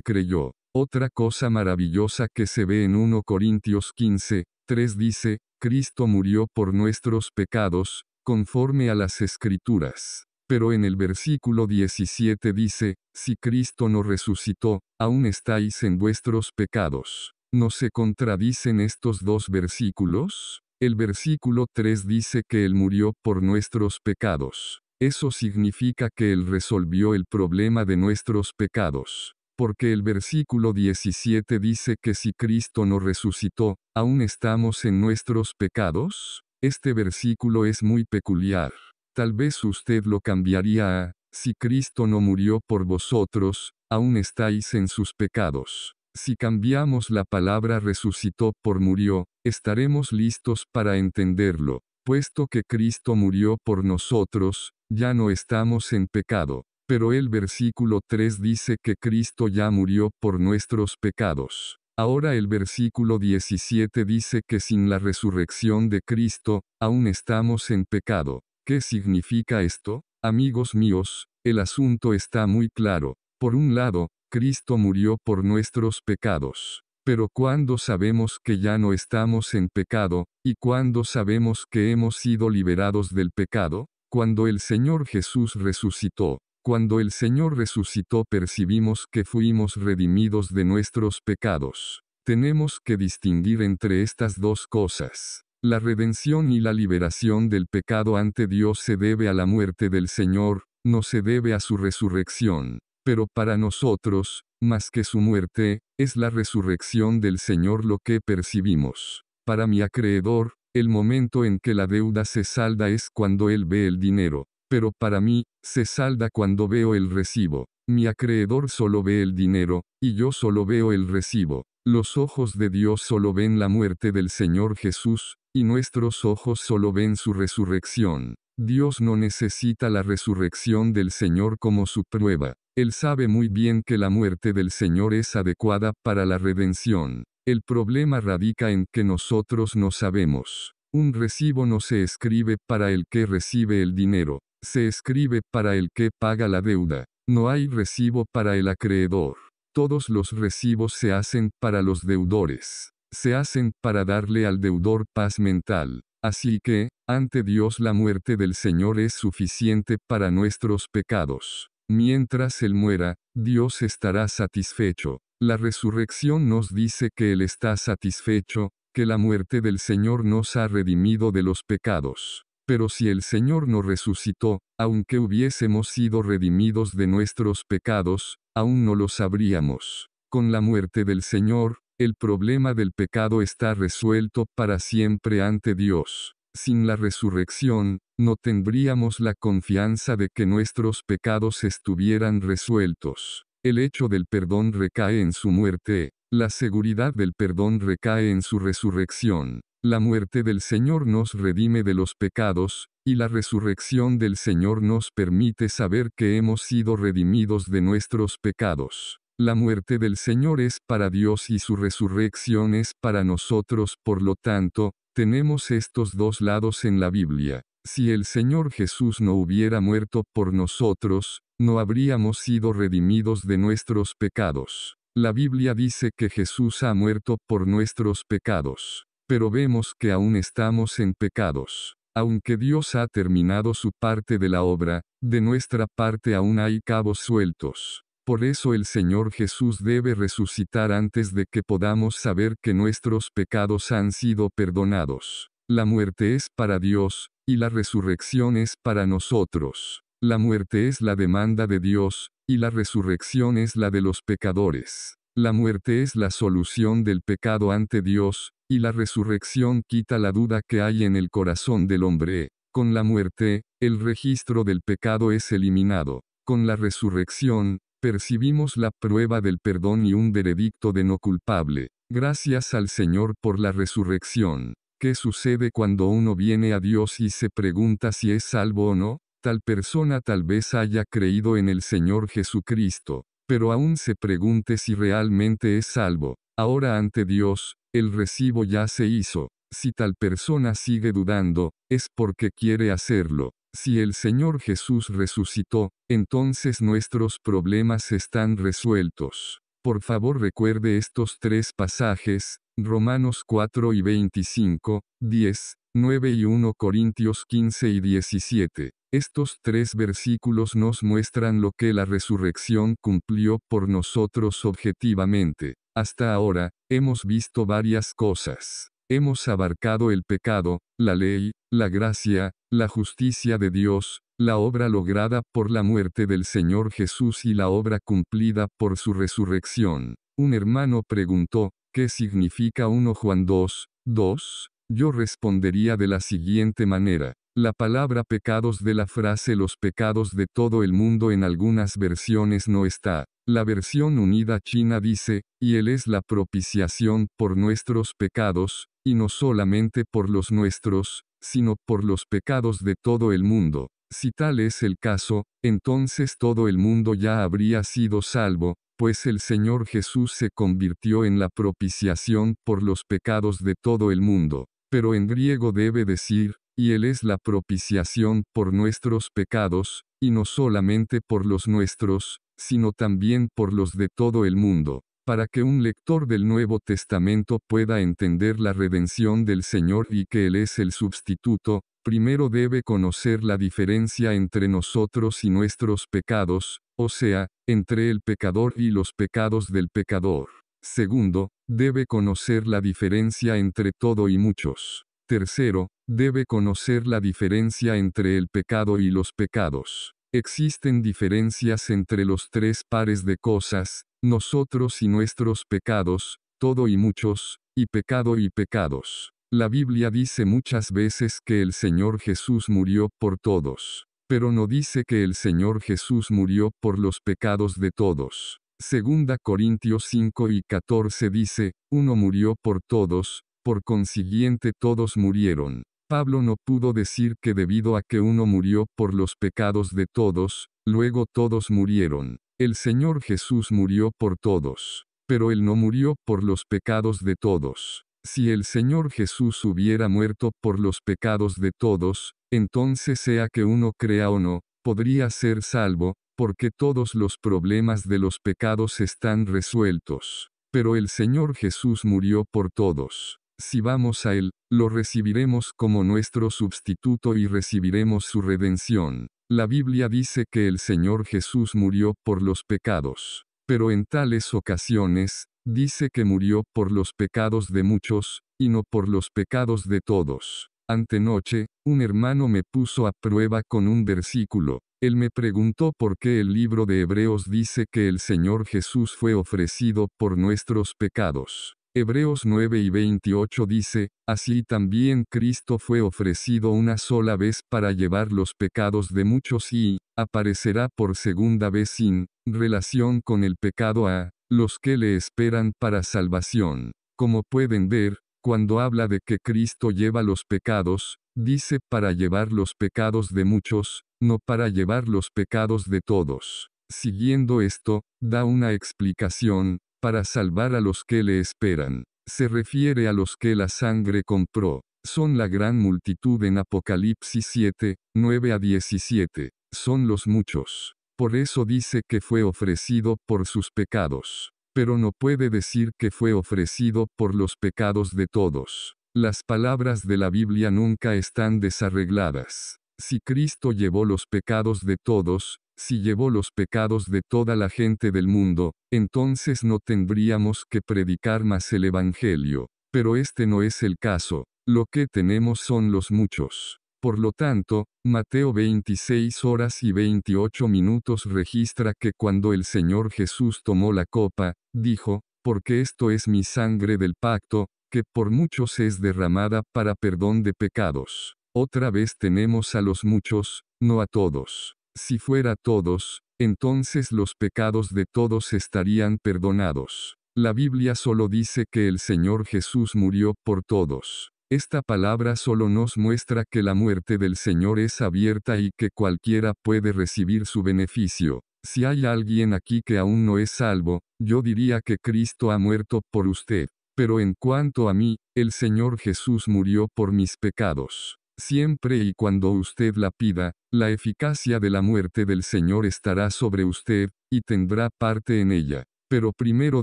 creyó. Otra cosa maravillosa que se ve en 1 Corintios 15, 3 dice, Cristo murió por nuestros pecados, conforme a las Escrituras. Pero en el versículo 17 dice, si Cristo no resucitó, aún estáis en vuestros pecados. ¿No se contradicen estos dos versículos? El versículo 3 dice que Él murió por nuestros pecados. Eso significa que Él resolvió el problema de nuestros pecados. Porque el versículo 17 dice que si Cristo no resucitó, ¿aún estamos en nuestros pecados? Este versículo es muy peculiar. Tal vez usted lo cambiaría a, si Cristo no murió por vosotros, aún estáis en sus pecados. Si cambiamos la palabra resucitó por murió, estaremos listos para entenderlo. Puesto que Cristo murió por nosotros, ya no estamos en pecado. Pero el versículo 3 dice que Cristo ya murió por nuestros pecados. Ahora el versículo 17 dice que sin la resurrección de Cristo, aún estamos en pecado. ¿Qué significa esto? Amigos míos, el asunto está muy claro. Por un lado, Cristo murió por nuestros pecados. Pero ¿cuándo sabemos que ya no estamos en pecado, y cuándo sabemos que hemos sido liberados del pecado? Cuando el Señor Jesús resucitó. Cuando el Señor resucitó percibimos que fuimos redimidos de nuestros pecados. Tenemos que distinguir entre estas dos cosas. La redención y la liberación del pecado ante Dios se debe a la muerte del Señor, no se debe a su resurrección. Pero para nosotros, más que su muerte, es la resurrección del Señor lo que percibimos. Para mi acreedor, el momento en que la deuda se salda es cuando él ve el dinero. Pero para mí, se salda cuando veo el recibo. Mi acreedor solo ve el dinero, y yo solo veo el recibo. Los ojos de Dios solo ven la muerte del Señor Jesús, y nuestros ojos solo ven su resurrección. Dios no necesita la resurrección del Señor como su prueba. Él sabe muy bien que la muerte del Señor es adecuada para la redención. El problema radica en que nosotros no sabemos. Un recibo no se escribe para el que recibe el dinero, se escribe para el que paga la deuda. No hay recibo para el acreedor. Todos los recibos se hacen para los deudores. Se hacen para darle al deudor paz mental. Así que, ante Dios la muerte del Señor es suficiente para nuestros pecados. Mientras Él muera, Dios estará satisfecho. La resurrección nos dice que Él está satisfecho, que la muerte del Señor nos ha redimido de los pecados. Pero si el Señor no resucitó, aunque hubiésemos sido redimidos de nuestros pecados, aún no lo sabríamos. Con la muerte del Señor, el problema del pecado está resuelto para siempre ante Dios. Sin la resurrección, no tendríamos la confianza de que nuestros pecados estuvieran resueltos. El hecho del perdón recae en su muerte, la seguridad del perdón recae en su resurrección. La muerte del Señor nos redime de los pecados, y la resurrección del Señor nos permite saber que hemos sido redimidos de nuestros pecados. La muerte del Señor es para Dios y su resurrección es para nosotros, por lo tanto, tenemos estos dos lados en la Biblia. Si el Señor Jesús no hubiera muerto por nosotros, no habríamos sido redimidos de nuestros pecados. La Biblia dice que Jesús ha muerto por nuestros pecados. Pero vemos que aún estamos en pecados. Aunque Dios ha terminado su parte de la obra, de nuestra parte aún hay cabos sueltos. Por eso el Señor Jesús debe resucitar antes de que podamos saber que nuestros pecados han sido perdonados. La muerte es para Dios, y la resurrección es para nosotros. La muerte es la demanda de Dios, y la resurrección es la de los pecadores. La muerte es la solución del pecado ante Dios, y la resurrección quita la duda que hay en el corazón del hombre. Con la muerte, el registro del pecado es eliminado. Con la resurrección, percibimos la prueba del perdón y un veredicto de no culpable. Gracias al Señor por la resurrección. ¿Qué sucede cuando uno viene a Dios y se pregunta si es salvo o no? Tal persona tal vez haya creído en el Señor Jesucristo, pero aún se pregunte si realmente es salvo. Ahora ante Dios, el recibo ya se hizo. Si tal persona sigue dudando, es porque quiere hacerlo. Si el Señor Jesús resucitó, entonces nuestros problemas están resueltos. Por favor recuerde estos tres pasajes, Romanos 4 y 25, 10, 9 y 1 Corintios 15 y 17. Estos tres versículos nos muestran lo que la resurrección cumplió por nosotros objetivamente. Hasta ahora, hemos visto varias cosas. Hemos abarcado el pecado, la ley, la gracia, la justicia de Dios, la obra lograda por la muerte del Señor Jesús y la obra cumplida por su resurrección. Un hermano preguntó, ¿qué significa 1 Juan 2, 2? Yo respondería de la siguiente manera. La palabra pecados de la frase los pecados de todo el mundo en algunas versiones no está. La versión unida china dice, y Él es la propiciación por nuestros pecados, y no solamente por los nuestros, sino por los pecados de todo el mundo. Si tal es el caso, entonces todo el mundo ya habría sido salvo, pues el Señor Jesús se convirtió en la propiciación por los pecados de todo el mundo. Pero en griego debe decir, y Él es la propiciación por nuestros pecados, y no solamente por los nuestros, sino también por los de todo el mundo. Para que un lector del Nuevo Testamento pueda entender la redención del Señor y que Él es el sustituto, primero debe conocer la diferencia entre nosotros y nuestros pecados, o sea, entre el pecador y los pecados del pecador. Segundo, debe conocer la diferencia entre todo y muchos. Tercero, debe conocer la diferencia entre el pecado y los pecados. Existen diferencias entre los tres pares de cosas, nosotros y nuestros pecados, todo y muchos, y pecado y pecados. La Biblia dice muchas veces que el Señor Jesús murió por todos, pero no dice que el Señor Jesús murió por los pecados de todos. Segunda Corintios 5:14 dice, uno murió por todos, por consiguiente todos murieron. Pablo no pudo decir que debido a que uno murió por los pecados de todos, luego todos murieron. El Señor Jesús murió por todos, pero Él no murió por los pecados de todos. Si el Señor Jesús hubiera muerto por los pecados de todos, entonces sea que uno crea o no, podría ser salvo, porque todos los problemas de los pecados están resueltos. Pero el Señor Jesús murió por todos. Si vamos a Él, lo recibiremos como nuestro sustituto y recibiremos su redención. La Biblia dice que el Señor Jesús murió por los pecados, pero en tales ocasiones, dice que murió por los pecados de muchos, y no por los pecados de todos. Antenoche, un hermano me puso a prueba con un versículo. Él me preguntó por qué el libro de Hebreos dice que el Señor Jesús fue ofrecido por nuestros pecados. Hebreos 9:28 dice, así también Cristo fue ofrecido una sola vez para llevar los pecados de muchos y, aparecerá por segunda vez sin relación con el pecado a los que le esperan para salvación. Como pueden ver, cuando habla de que Cristo lleva los pecados, dice para llevar los pecados de muchos, no para llevar los pecados de todos. Siguiendo esto, da una explicación, para salvar a los que le esperan. Se refiere a los que la sangre compró. Son la gran multitud en Apocalipsis 7, 9-17. Son los muchos. Por eso dice que fue ofrecido por sus pecados. Pero no puede decir que fue ofrecido por los pecados de todos. Las palabras de la Biblia nunca están desarregladas. Si Cristo llevó los pecados de todos, si llevó los pecados de toda la gente del mundo, entonces no tendríamos que predicar más el Evangelio. Pero este no es el caso. Lo que tenemos son los muchos. Por lo tanto, Mateo 26:28 registra que cuando el Señor Jesús tomó la copa, dijo, porque esto es mi sangre del pacto, que por muchos es derramada para perdón de pecados. Otra vez tenemos a los muchos, no a todos. Si fuera todos, entonces los pecados de todos estarían perdonados. La Biblia solo dice que el Señor Jesús murió por todos. Esta palabra solo nos muestra que la muerte del Señor es abierta y que cualquiera puede recibir su beneficio. Si hay alguien aquí que aún no es salvo, yo diría que Cristo ha muerto por usted. Pero en cuanto a mí, el Señor Jesús murió por mis pecados. Siempre y cuando usted la pida, la eficacia de la muerte del Señor estará sobre usted, y tendrá parte en ella. Pero primero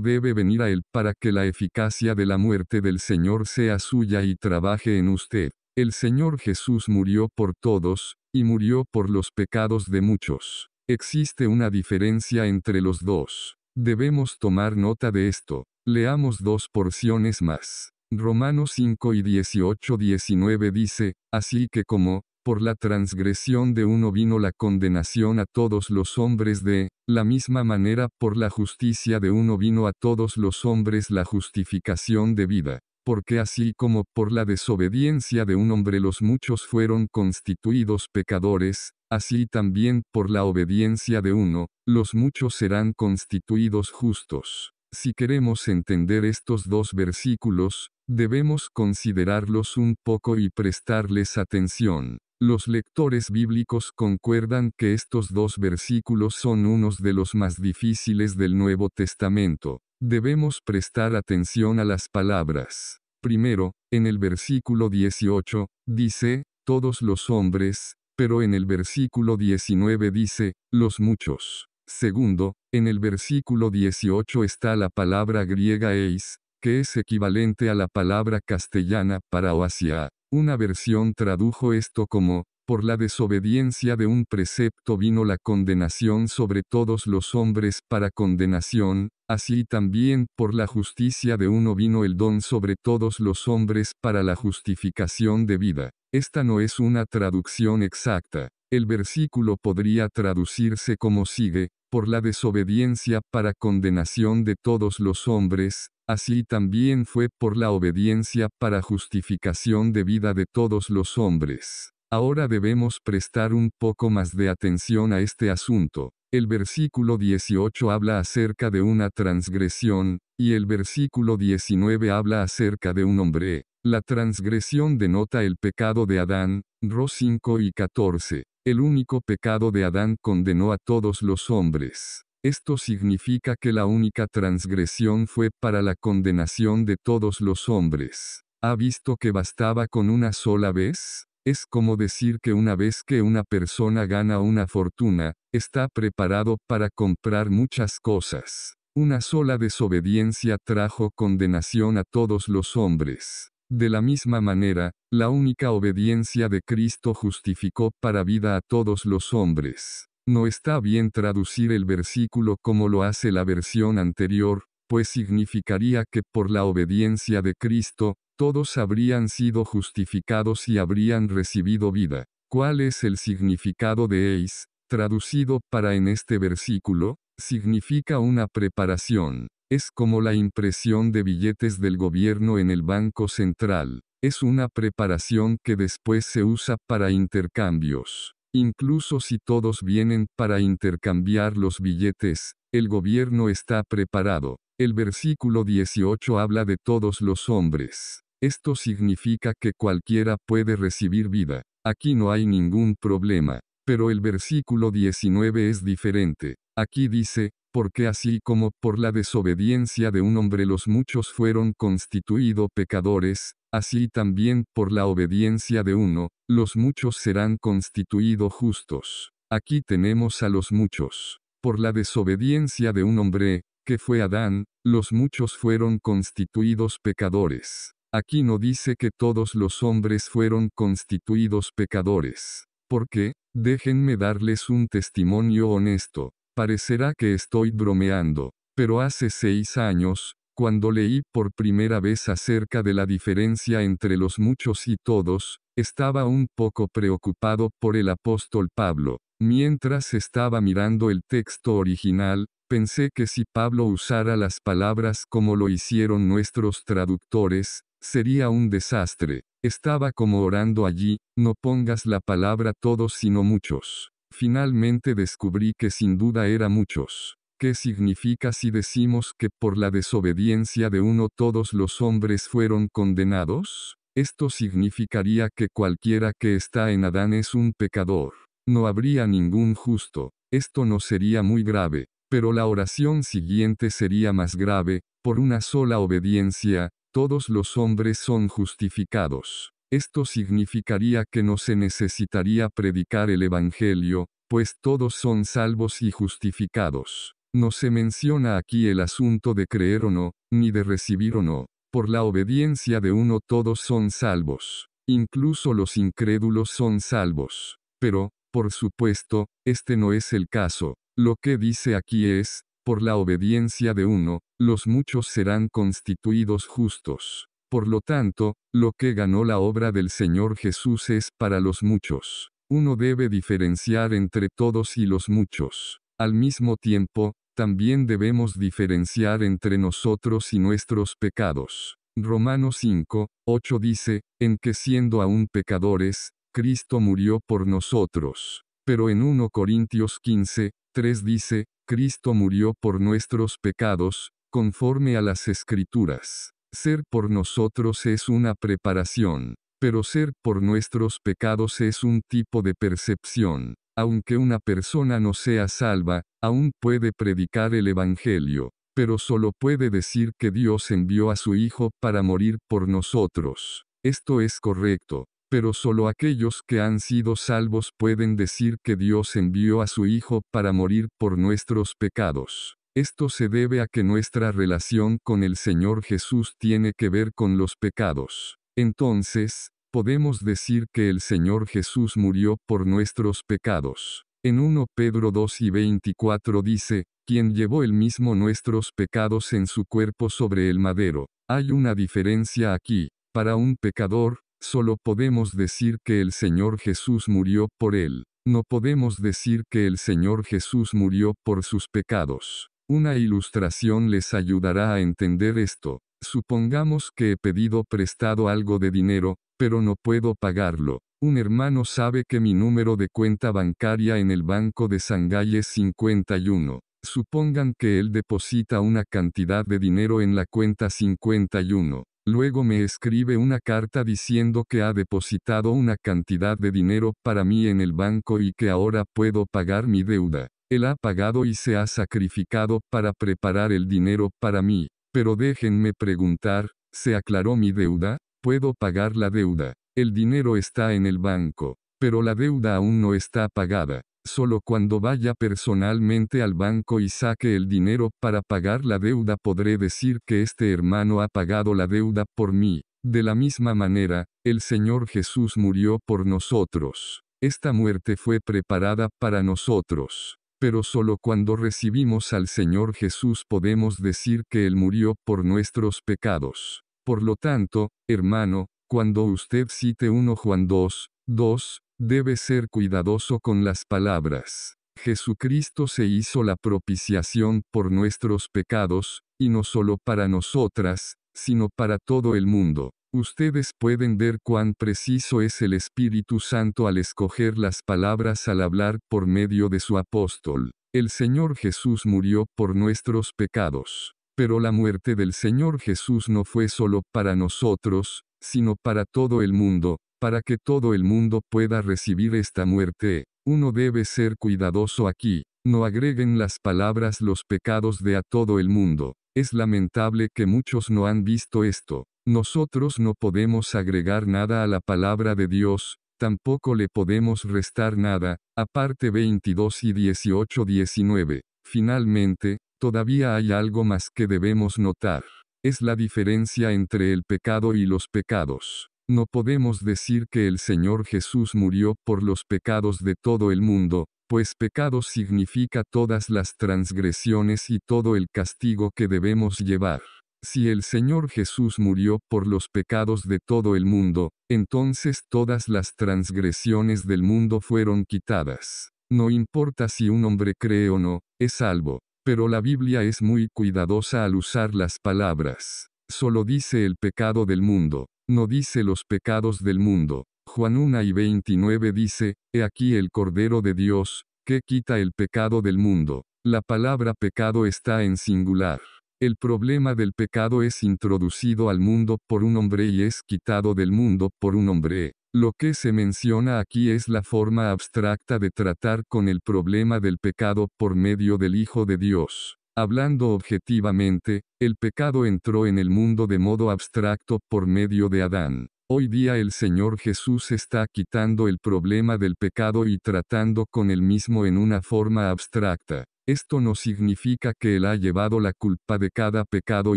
debe venir a Él para que la eficacia de la muerte del Señor sea suya y trabaje en usted. El Señor Jesús murió por todos, y murió por los pecados de muchos. Existe una diferencia entre los dos. Debemos tomar nota de esto. Leamos dos porciones más. Romanos 5:18-19 dice, así que como, por la transgresión de uno vino la condenación a todos los hombres de la misma manera por la justicia de uno vino a todos los hombres la justificación de vida. Porque así como por la desobediencia de un hombre los muchos fueron constituidos pecadores, así también por la obediencia de uno, los muchos serán constituidos justos. Si queremos entender estos dos versículos, debemos considerarlos un poco y prestarles atención. Los lectores bíblicos concuerdan que estos dos versículos son unos de los más difíciles del Nuevo Testamento. Debemos prestar atención a las palabras. Primero, en el versículo 18, dice, todos los hombres, pero en el versículo 19 dice, los muchos. Segundo, en el versículo 18 está la palabra griega eis, que es equivalente a la palabra castellana paraoasia. Una versión tradujo esto como, por la desobediencia de un precepto vino la condenación sobre todos los hombres para condenación, así también por la justicia de uno vino el don sobre todos los hombres para la justificación de vida. Esta no es una traducción exacta. El versículo podría traducirse como sigue: por la desobediencia para condenación de todos los hombres, así también fue por la obediencia para justificación de vida de todos los hombres. Ahora debemos prestar un poco más de atención a este asunto. El versículo 18 habla acerca de una transgresión, y el versículo 19 habla acerca de un hombre. La transgresión denota el pecado de Adán, Ros 5 y 14. El único pecado de Adán condenó a todos los hombres. Esto significa que la única transgresión fue para la condenación de todos los hombres. ¿Ha visto que bastaba con una sola vez? Es como decir que una vez que una persona gana una fortuna, está preparado para comprar muchas cosas. Una sola desobediencia trajo condenación a todos los hombres. De la misma manera, la única obediencia de Cristo justificó para vida a todos los hombres. No está bien traducir el versículo como lo hace la versión anterior, pues significaría que por la obediencia de Cristo, todos habrían sido justificados y habrían recibido vida. ¿Cuál es el significado de eis, traducido para en este versículo? Significa una preparación. Es como la impresión de billetes del gobierno en el Banco Central. Es una preparación que después se usa para intercambios. Incluso si todos vienen para intercambiar los billetes, el gobierno está preparado. El versículo 18 habla de todos los hombres. Esto significa que cualquiera puede recibir vida. Aquí no hay ningún problema. Pero el versículo 19 es diferente. Aquí dice: porque así como por la desobediencia de un hombre los muchos fueron constituidos pecadores, así también por la obediencia de uno, los muchos serán constituidos justos. Aquí tenemos a los muchos. Por la desobediencia de un hombre, que fue Adán, los muchos fueron constituidos pecadores. Aquí no dice que todos los hombres fueron constituidos pecadores. ¿Por qué? Déjenme darles un testimonio honesto. Parecerá que estoy bromeando, pero hace 6 años, cuando leí por primera vez acerca de la diferencia entre los muchos y todos, estaba un poco preocupado por el apóstol Pablo. Mientras estaba mirando el texto original, pensé que si Pablo usara las palabras como lo hicieron nuestros traductores, sería un desastre. Estaba como orando allí: no pongas la palabra todos sino muchos. Finalmente descubrí que sin duda era muchos. ¿Qué significa si decimos que por la desobediencia de uno todos los hombres fueron condenados? Esto significaría que cualquiera que está en Adán es un pecador. No habría ningún justo. Esto no sería muy grave, pero la oración siguiente sería más grave: por una sola obediencia, todos los hombres son justificados. Esto significaría que no se necesitaría predicar el Evangelio, pues todos son salvos y justificados. No se menciona aquí el asunto de creer o no, ni de recibir o no. Por la obediencia de uno todos son salvos. Incluso los incrédulos son salvos. Pero, por supuesto, este no es el caso. Lo que dice aquí es: por la obediencia de uno, los muchos serán constituidos justos. Por lo tanto, lo que ganó la obra del Señor Jesús es para los muchos. Uno debe diferenciar entre todos y los muchos. Al mismo tiempo, también debemos diferenciar entre nosotros y nuestros pecados. Romanos 5, 8 dice: en que siendo aún pecadores, Cristo murió por nosotros. Pero en 1 Corintios 15, 3 dice: Cristo murió por nuestros pecados, conforme a las Escrituras. Ser por nosotros es una preparación, pero ser por nuestros pecados es un tipo de percepción. Aunque una persona no sea salva, aún puede predicar el Evangelio, pero solo puede decir que Dios envió a su Hijo para morir por nosotros. Esto es correcto, pero solo aquellos que han sido salvos pueden decir que Dios envió a su Hijo para morir por nuestros pecados. Esto se debe a que nuestra relación con el Señor Jesús tiene que ver con los pecados. Entonces, podemos decir que el Señor Jesús murió por nuestros pecados. En 1 Pedro 2:24 dice, quien llevó él mismo nuestros pecados en su cuerpo sobre el madero. Hay una diferencia aquí. Para un pecador, solo podemos decir que el Señor Jesús murió por él. No podemos decir que el Señor Jesús murió por sus pecados. Una ilustración les ayudará a entender esto. Supongamos que he pedido prestado algo de dinero, pero no puedo pagarlo. Un hermano sabe que mi número de cuenta bancaria en el banco de Shanghái es 51. Supongan que él deposita una cantidad de dinero en la cuenta 51. Luego me escribe una carta diciendo que ha depositado una cantidad de dinero para mí en el banco y que ahora puedo pagar mi deuda. Él ha pagado y se ha sacrificado para preparar el dinero para mí. Pero déjenme preguntar, ¿se aclaró mi deuda? ¿Puedo pagar la deuda? El dinero está en el banco, pero la deuda aún no está pagada. Solo cuando vaya personalmente al banco y saque el dinero para pagar la deuda podré decir que este hermano ha pagado la deuda por mí. De la misma manera, el Señor Jesús murió por nosotros. Esta muerte fue preparada para nosotros. Pero solo cuando recibimos al Señor Jesús podemos decir que Él murió por nuestros pecados. Por lo tanto, hermano, cuando usted cite 1 Juan 2:2, debe ser cuidadoso con las palabras. Jesucristo se hizo la propiciación por nuestros pecados, y no solo para nosotras, sino para todo el mundo. Ustedes pueden ver cuán preciso es el Espíritu Santo al escoger las palabras al hablar por medio de su apóstol. El Señor Jesús murió por nuestros pecados. Pero la muerte del Señor Jesús no fue solo para nosotros, sino para todo el mundo, para que todo el mundo pueda recibir esta muerte. Uno debe ser cuidadoso aquí. No agreguen las palabras los pecados de a todo el mundo. Es lamentable que muchos no han visto esto. Nosotros no podemos agregar nada a la palabra de Dios, tampoco le podemos restar nada, aparte 22 y 18-19. Finalmente, todavía hay algo más que debemos notar. Es la diferencia entre el pecado y los pecados. No podemos decir que el Señor Jesús murió por los pecados de todo el mundo, pues pecados significa todas las transgresiones y todo el castigo que debemos llevar. Si el Señor Jesús murió por los pecados de todo el mundo, entonces todas las transgresiones del mundo fueron quitadas. No importa si un hombre cree o no, es salvo. Pero la Biblia es muy cuidadosa al usar las palabras. Solo dice el pecado del mundo, no dice los pecados del mundo. Juan 1:29 dice, He aquí el Cordero de Dios, que quita el pecado del mundo. La palabra pecado está en singular. El problema del pecado es introducido al mundo por un hombre y es quitado del mundo por un hombre. Lo que se menciona aquí es la forma abstracta de tratar con el problema del pecado por medio del Hijo de Dios. Hablando objetivamente, el pecado entró en el mundo de modo abstracto por medio de Adán. Hoy día el Señor Jesús está quitando el problema del pecado y tratando con él mismo en una forma abstracta. Esto no significa que Él ha llevado la culpa de cada pecado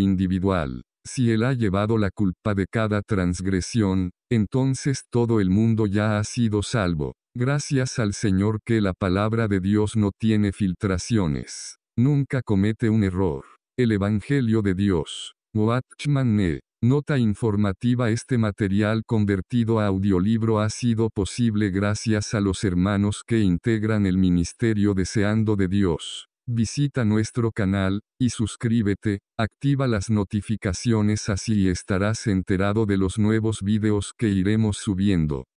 individual. Si Él ha llevado la culpa de cada transgresión, entonces todo el mundo ya ha sido salvo. Gracias al Señor que la palabra de Dios no tiene filtraciones. Nunca comete un error. El Evangelio de Dios. Watchman Nee. Nota informativa: este material convertido a audiolibro ha sido posible gracias a los hermanos que integran el ministerio Deseando de Dios. Visita nuestro canal, y suscríbete, activa las notificaciones así estarás enterado de los nuevos videos que iremos subiendo.